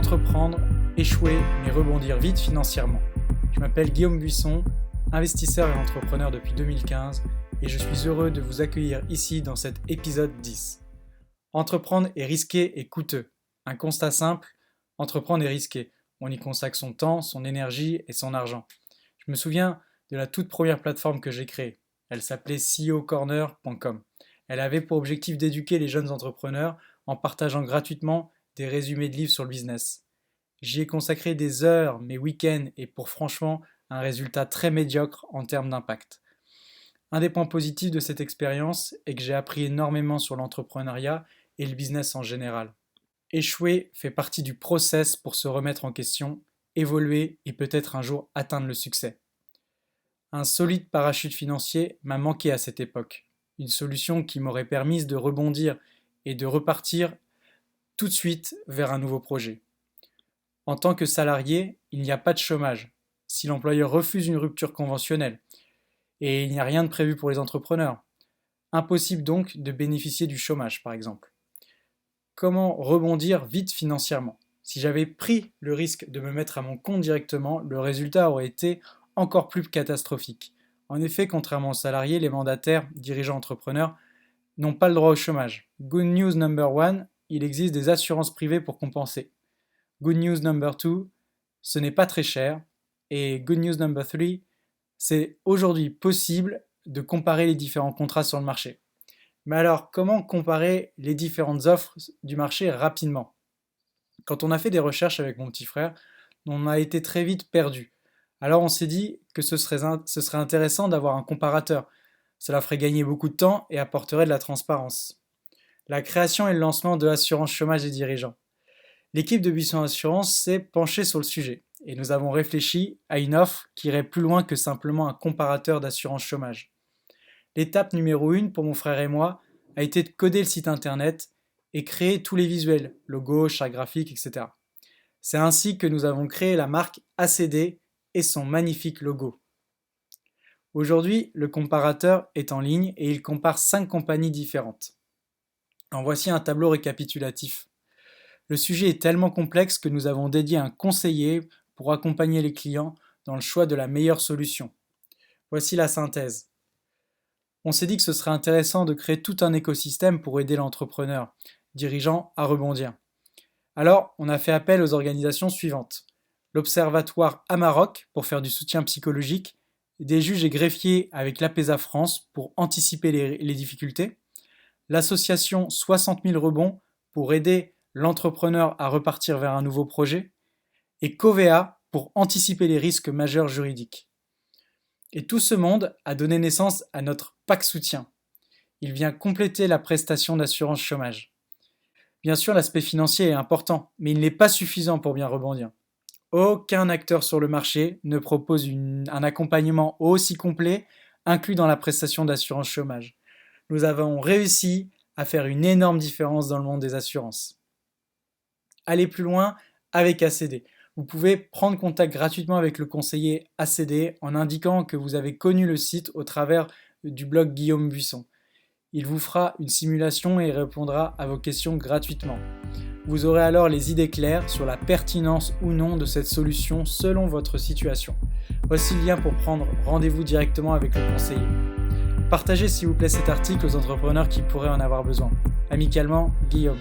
Entreprendre, échouer, mais rebondir vite financièrement. Je m'appelle Guillaume Buisson, investisseur et entrepreneur depuis 2015 et je suis heureux de vous accueillir ici dans cet épisode 10. Entreprendre est risqué et coûteux. Un constat simple, entreprendre est risqué. On y consacre son temps, son énergie et son argent. Je me souviens de la toute première plateforme que j'ai créée. Elle s'appelait ceocorner.com. Elle avait pour objectif d'éduquer les jeunes entrepreneurs en partageant gratuitement des résumés de livres sur le business. J'y ai consacré des heures, mes week-ends, et pour franchement un résultat très médiocre en termes d'impact. Un des points positifs de cette expérience est que j'ai appris énormément sur l'entrepreneuriat et le business en général. Échouer fait partie du process pour se remettre en question, évoluer et peut-être un jour atteindre le succès. Un solide parachute financier m'a manqué à cette époque, une solution qui m'aurait permis de rebondir et de repartir tout de suite vers un nouveau projet. En tant que salarié, il n'y a pas de chômage, si l'employeur refuse une rupture conventionnelle, et il n'y a rien de prévu pour les entrepreneurs. Impossible donc de bénéficier du chômage, par exemple. Comment rebondir vite financièrement ? Si j'avais pris le risque de me mettre à mon compte directement, le résultat aurait été encore plus catastrophique. En effet, contrairement aux salariés, les mandataires, dirigeants, entrepreneurs n'ont pas le droit au chômage. Good news number one, il existe des assurances privées pour compenser. Good news number two, ce n'est pas très cher. Et good news number three, c'est aujourd'hui possible de comparer les différents contrats sur le marché. Mais alors, comment comparer les différentes offres du marché rapidement ? Quand on a fait des recherches avec mon petit frère, on a été très vite perdu. Alors on s'est dit que ce serait intéressant d'avoir un comparateur. Cela ferait gagner beaucoup de temps et apporterait de la transparence. La création et le lancement de l'assurance chômage des dirigeants. L'équipe de Buisson Assurance s'est penchée sur le sujet et nous avons réfléchi à une offre qui irait plus loin que simplement un comparateur d'assurance chômage. L'étape numéro 1 pour mon frère et moi a été de coder le site internet et créer tous les visuels, logos, chartes graphiques, etc. C'est ainsi que nous avons créé la marque ACD et son magnifique logo. Aujourd'hui, le comparateur est en ligne et il compare 5 compagnies différentes. En voici un tableau récapitulatif. Le sujet est tellement complexe que nous avons dédié un conseiller pour accompagner les clients dans le choix de la meilleure solution. Voici la synthèse. On s'est dit que ce serait intéressant de créer tout un écosystème pour aider l'entrepreneur, dirigeant à rebondir. Alors, on a fait appel aux organisations suivantes. L'Observatoire Amarok pour faire du soutien psychologique, des juges et greffiers avec l'APESA France pour anticiper les difficultés, l'association 60 000 rebonds pour aider l'entrepreneur à repartir vers un nouveau projet, et Covea pour anticiper les risques majeurs juridiques. Et tout ce monde a donné naissance à notre pack soutien. Il vient compléter la prestation d'assurance chômage. Bien sûr, l'aspect financier est important, mais il n'est pas suffisant pour bien rebondir. Aucun acteur sur le marché ne propose un accompagnement aussi complet inclus dans la prestation d'assurance chômage. Nous avons réussi à faire une énorme différence dans le monde des assurances. Allez plus loin avec ACD. Vous pouvez prendre contact gratuitement avec le conseiller ACD en indiquant que vous avez connu le site au travers du blog Guillaume Buisson. Il vous fera une simulation et répondra à vos questions gratuitement. Vous aurez alors les idées claires sur la pertinence ou non de cette solution selon votre situation. Voici le lien pour prendre rendez-vous directement avec le conseiller. Partagez s'il vous plaît cet article aux entrepreneurs qui pourraient en avoir besoin. Amicalement, Guillaume.